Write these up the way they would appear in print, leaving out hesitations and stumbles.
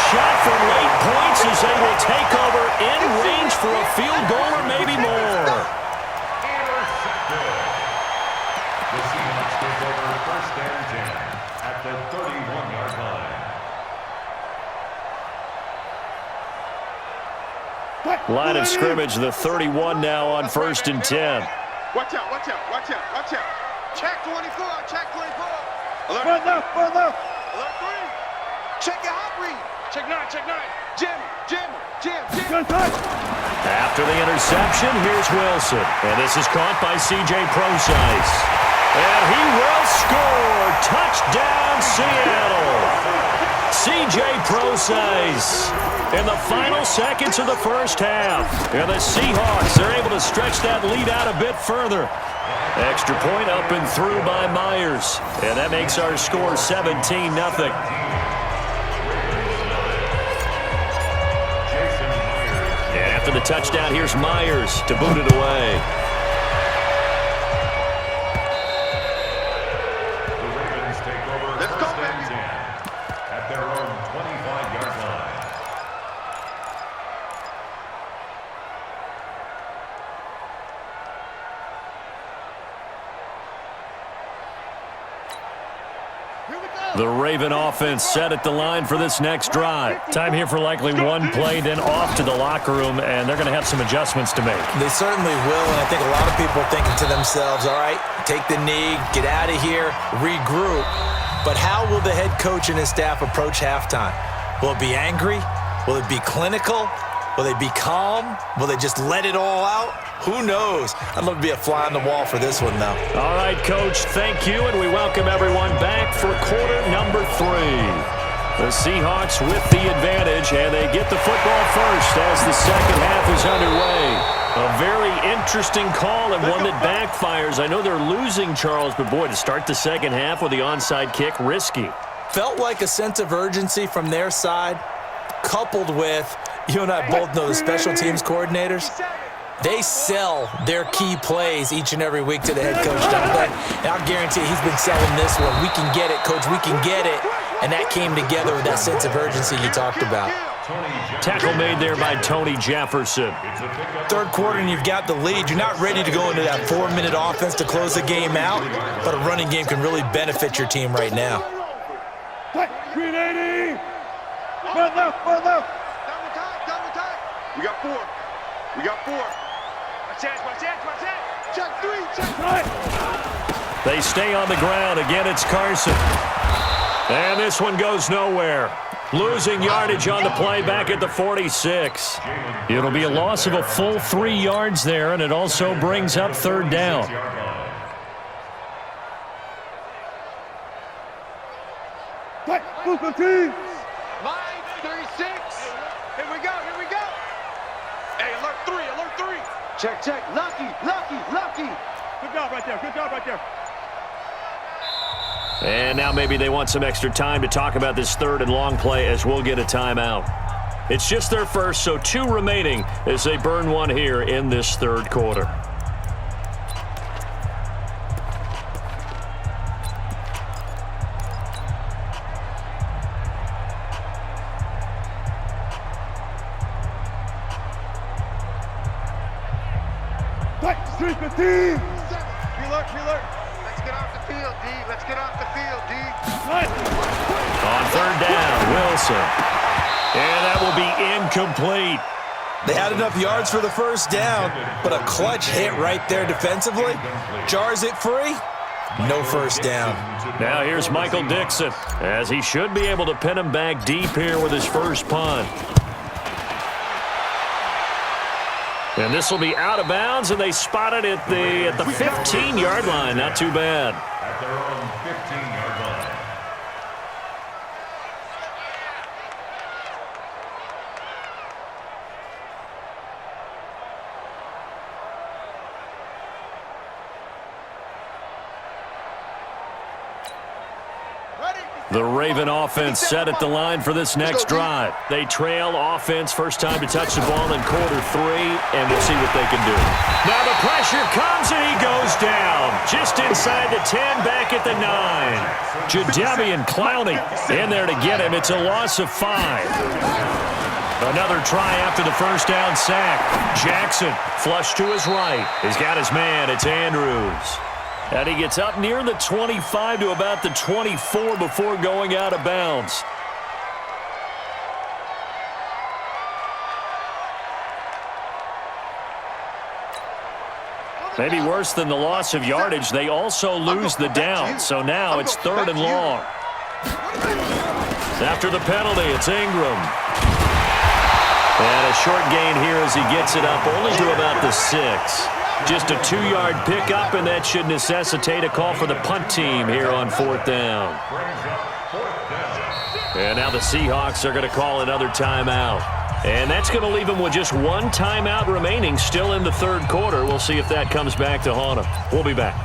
shot for late points as they will take over in range for a field goal or maybe more. The Seahawks take over first and 10 at the 31-yard line. Line of scrimmage, the 31 now on first and 10. Watch out, watch out, watch out, watch out. Check 24, check 24. Alert. Further. Alert 3. Check your hot read. Check 9, check 9. Jim. Good touch. After the interception, here's Wilson. And this is caught by C.J. Prosise. And he will score. Touchdown, Seattle. C.J. Prosise in the final seconds of the first half. And the Seahawks are able to stretch that lead out a bit further. Extra point up and through by Myers. And that makes our score 17-0. And after the touchdown, here's Myers to boot it away. The Ravens take over first and 10 at their own 25-yard line. The Raven offense set at the line for this next drive. Time here for likely one play, then off to the locker room, and they're going to have some adjustments to make. They certainly will, and I think a lot of people are thinking to themselves, all right, take the knee, get out of here, regroup. But how will the head coach and his staff approach halftime? Will it be angry? Will it be clinical? Will they be calm? Will they just let it all out? Who knows? I'd love to be a fly on the wall for this one, though. All right, Coach, thank you, and we welcome everyone back for quarter number 3. The Seahawks with the advantage, and they get the football first as the second half is underway. A very interesting call and one that backfires. I know they're losing, Charles, but boy, to start the second half with the onside kick, risky. Felt like a sense of urgency from their side, coupled with, you and I both know the special teams coordinators. They sell their key plays each and every week to the head coach, don't they? And I'll guarantee he's been selling this one. We can get it, Coach. We can get it. And that came together with that sense of urgency you talked about. Tackle made there by Tony Jefferson. Third quarter and you've got the lead. You're not ready to go into that 4-minute offense to close the game out, but a running game can really benefit your team right now. 380. Further. Double time. We got 4. Watch out. Check 3, check 3. They stay on the ground. Again, it's Carson. And this one goes nowhere. Losing yardage on the play back at the 46. It'll be a loss of a full 3 yards there, and it also brings up third down. Line 36. Here we go. Hey, alert 3. Check. Lucky. Good job right there. And now maybe they want some extra time to talk about this third and long play as we'll get a timeout. It's just their first, so 2 remaining as they burn one here in this third quarter. Right, 315. Alert. Let's get off the field, D. On third down, Wilson. And that will be incomplete. They had enough yards for the first down, but a clutch hit right there defensively. Jars it free. No first down. Now here's Michael Dixon, as he should be able to pin him back deep here with his first punt. And this will be out of bounds, and they spot it at the 15-yard line. Not too bad. At their own 15-yard line. Ready? The Raven offense set at the line for this next drive. They trail offense, first time to touch the ball in quarter 3, and we'll see what they can do. Now the pressure comes, and he goes down. Just inside the 10, back at the 9. Jadeveon Clowney in there to get him. It's a loss of 5. Another try after the first down sack. Jackson, flush to his right. He's got his man. It's Andrews. And he gets up near the 25 to about the 24 before going out of bounds. Maybe worse than the loss of yardage, they also lose the down. So now it's 3rd and long. After the penalty, it's Ingram. And a short gain here as he gets it up only to about the 6. Just a 2-yard pickup, and that should necessitate a call for the punt team here on 4th down. And now the Seahawks are going to call another timeout. And that's going to leave them with just 1 timeout remaining still in the 3rd quarter. We'll see if that comes back to haunt them. We'll be back.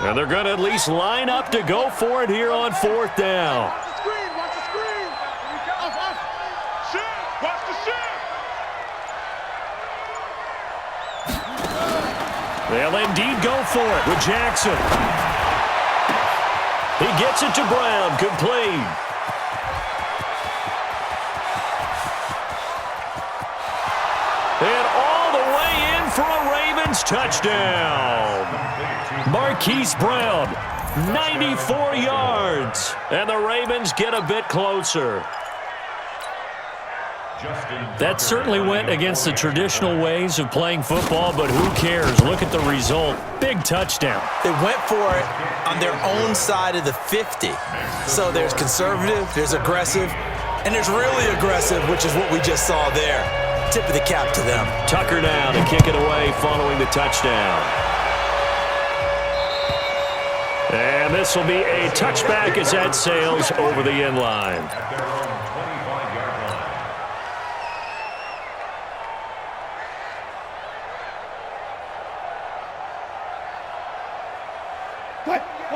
And they're going to at least line up to go for it here on 4th down. Watch the screen. Watch the screen. Watch the shit. They'll indeed go for it with Jackson. He gets it to Brown. Complete. And all the way in for a Ravens touchdown. Marquise Brown, 94 yards. And the Ravens get a bit closer. That certainly went against the traditional ways of playing football, but who cares? Look at the result. Big touchdown. They went for it on their own side of the 50. So there's conservative, there's aggressive, and there's really aggressive, which is what we just saw there. Tip of the cap to them. Tucker down to kick it away following the touchdown. And this will be a touchback as that sails over the end line.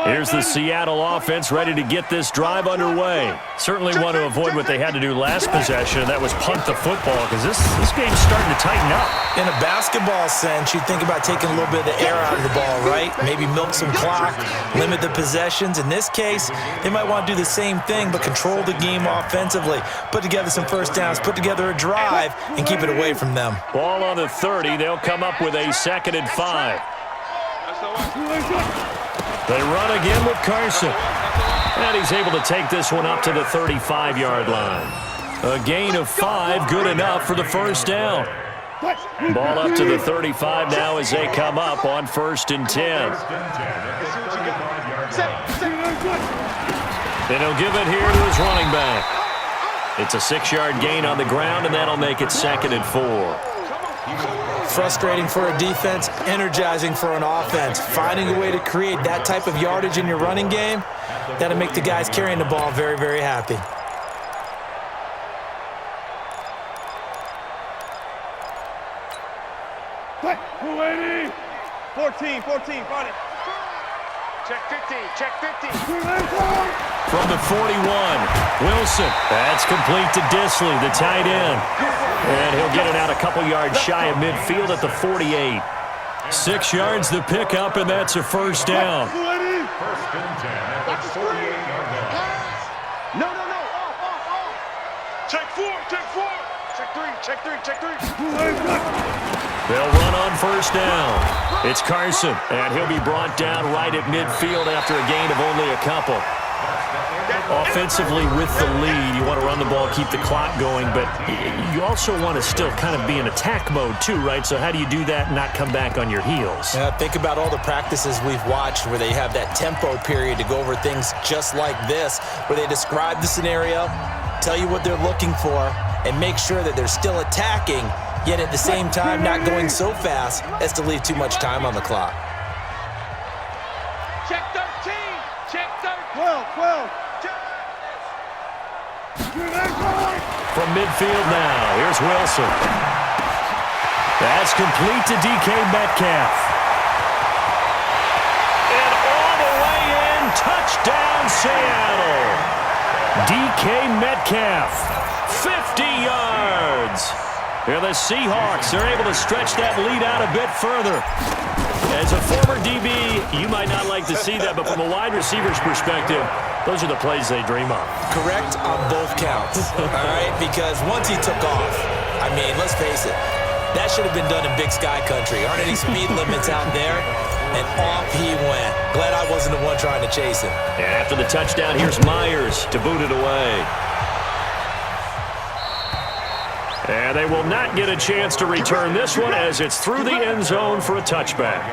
Here's the Seattle offense ready to get this drive underway. Certainly want to avoid what they had to do last possession, and that was punt the football, because this game's starting to tighten up. In a basketball sense, you think about taking a little bit of the air out of the ball, right? Maybe milk some clock, limit the possessions. In this case, they might want to do the same thing, but control the game offensively. Put together some first downs, put together a drive, and keep it away from them. Ball on the 30. They'll come up with a 2nd and 5. They run again with Carson. And he's able to take this one up to the 35-yard line. A gain of 5, good enough for the first down. Ball up to the 35 now as they come up on 1st and 10. And he'll give it here to his running back. It's a 6-yard gain on the ground, and that'll make it 2nd and 4. Frustrating for a defense, energizing for an offense. Finding a way to create that type of yardage in your running game, that'll make the guys carrying the ball very, very happy. Hey, 280. 14, fight it. Check 50. Check 50. From the 41, Wilson. That's complete to Disley, the tight end. And he'll get it out a couple yards shy of midfield at the 48. 6 yards the pickup, and that's a first down. 1st and 10 at the 48-yard line. No. Off. Check 4. Check 3. They'll run on first down. It's Carson, and he'll be brought down right at midfield after a gain of only a couple. Offensively with the lead, you want to run the ball, keep the clock going, but you also want to still kind of be in attack mode too, right? So how do you do that and not come back on your heels? Yeah, think about all the practices we've watched where they have that tempo period to go over things just like this, where they describe the scenario, tell you what they're looking for, and make sure that they're still attacking, yet at the same time not going so fast as to leave too much time on the clock. Check 13. Check 13. 12. From midfield now, here's Wilson. That's complete to DK Metcalf. And all the way in, touchdown Seattle. DK Metcalf, 50 yards. Here the Seahawks are able to stretch that lead out a bit further. As a former DB, you might not like to see that, but from a wide receiver's perspective, those are the plays they dream of. Correct on both counts, all right? Because once he took off, I mean, let's face it, that should have been done in Big Sky Country. Aren't any speed limits out there? And off he went. Glad I wasn't the one trying to chase him. And after the touchdown, here's Myers to boot it away. And they will not get a chance to return this one as it's through the end zone for a touchback.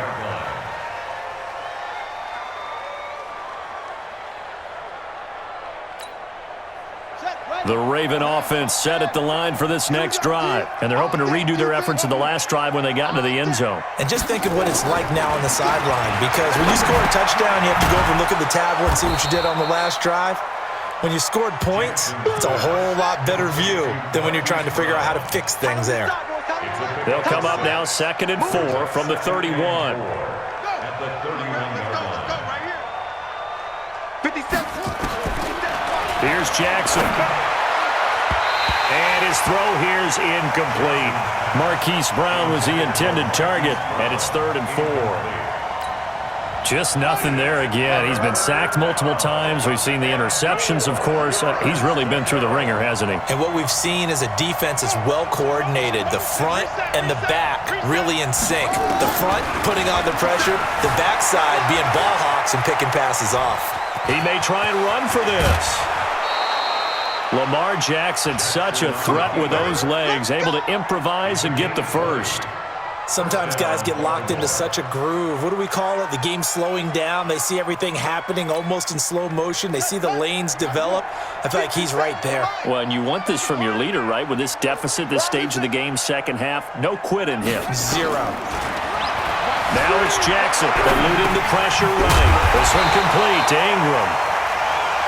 The Raven offense set at the line for this next drive, and they're hoping to redo their efforts in the last drive when they got into the end zone. And just think of what it's like now on the sideline, because when you score a touchdown, you have to go over and look at the tablet and see what you did on the last drive. When you scored points, it's a whole lot better view than when you're trying to figure out how to fix things there. They'll come up now 2nd and 4 from the 31. At the 31-yard line. 57. Here's Jackson. And his throw here's incomplete. Marquise Brown was the intended target, and it's 3rd and 4. Just nothing there again. He's been sacked multiple times. We've seen the interceptions, of course. He's really been through the ringer, hasn't he? And what we've seen is a defense that's well coordinated. The front and the back really in sync. The front putting on the pressure, the backside being ball hawks and picking passes off. He may try and run for this. Lamar Jackson, such a threat with those legs, able to improvise and get the first. Sometimes guys get locked into such a groove. What do we call it? The game slowing down. They see everything happening almost in slow motion. They see the lanes develop. I feel like he's right there. Well, and you want this from your leader, right? With this deficit, this stage of the game, second half, no quit in him. Zero. Now it's Jackson, eluding the pressure right. This one complete to Ingram.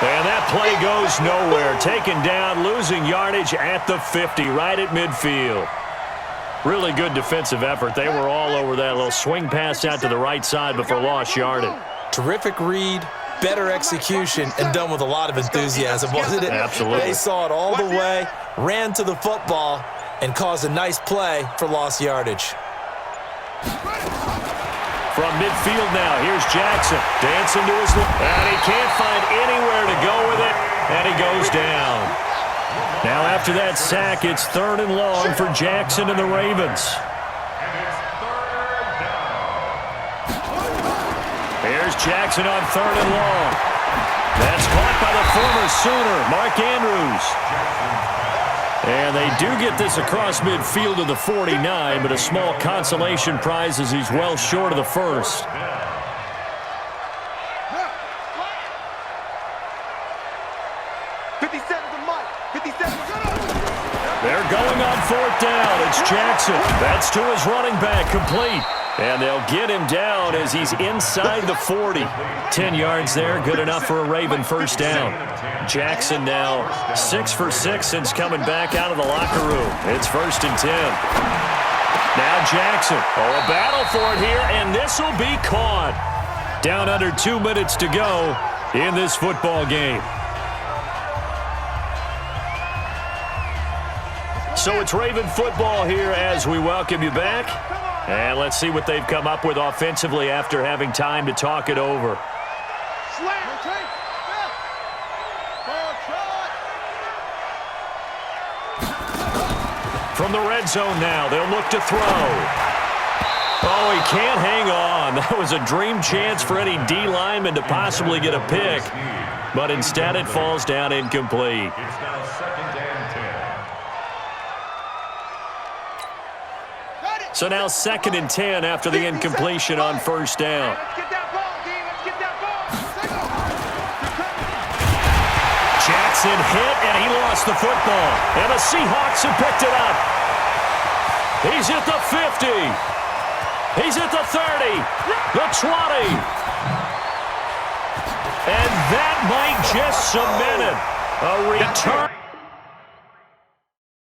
And that play goes nowhere. Taken down, losing yardage at the 50, right at midfield. Really good defensive effort. They were all over that little swing pass out to the right side before lost yardage. Terrific read, better execution, and done with a lot of enthusiasm, wasn't it? Absolutely. They saw it all the way, ran to the football, and caused a nice play for lost yardage. From midfield now, here's Jackson. Dancing to his left. And he can't find anywhere to go with it, and he goes down. Now after that sack, it's 3rd and long for Jackson and the Ravens. Here's Jackson on 3rd and long. That's caught by the former Sooner, Mark Andrews. And they do get this across midfield to the 49, but a small consolation prize as he's well short of the first. They're going on 4th down. It's Jackson. That's to his running back, complete. And they'll get him down as he's inside the 40. 10 yards there, good enough for a Raven first down. Jackson now 6 for 6 since coming back out of the locker room. It's 1st and 10. Now Jackson. Oh, a battle for it here, and this will be caught. Down under 2 minutes to go in this football game. So it's Raven football here as we welcome you back. And let's see what they've come up with offensively after having time to talk it over. From the red zone now, they'll look to throw. Oh, he can't hang on. That was a dream chance for any D lineman to possibly get a pick. But instead it falls down incomplete. It's now 2nd and 10. So now 2nd and 10 after the incompletion on first down. Let's get that ball, D. Let's get that ball. Jackson Wilson hit, and he lost the football. And the Seahawks have picked it up. He's at the 50. He's at the 30. The 20. And that might just cement it. A return.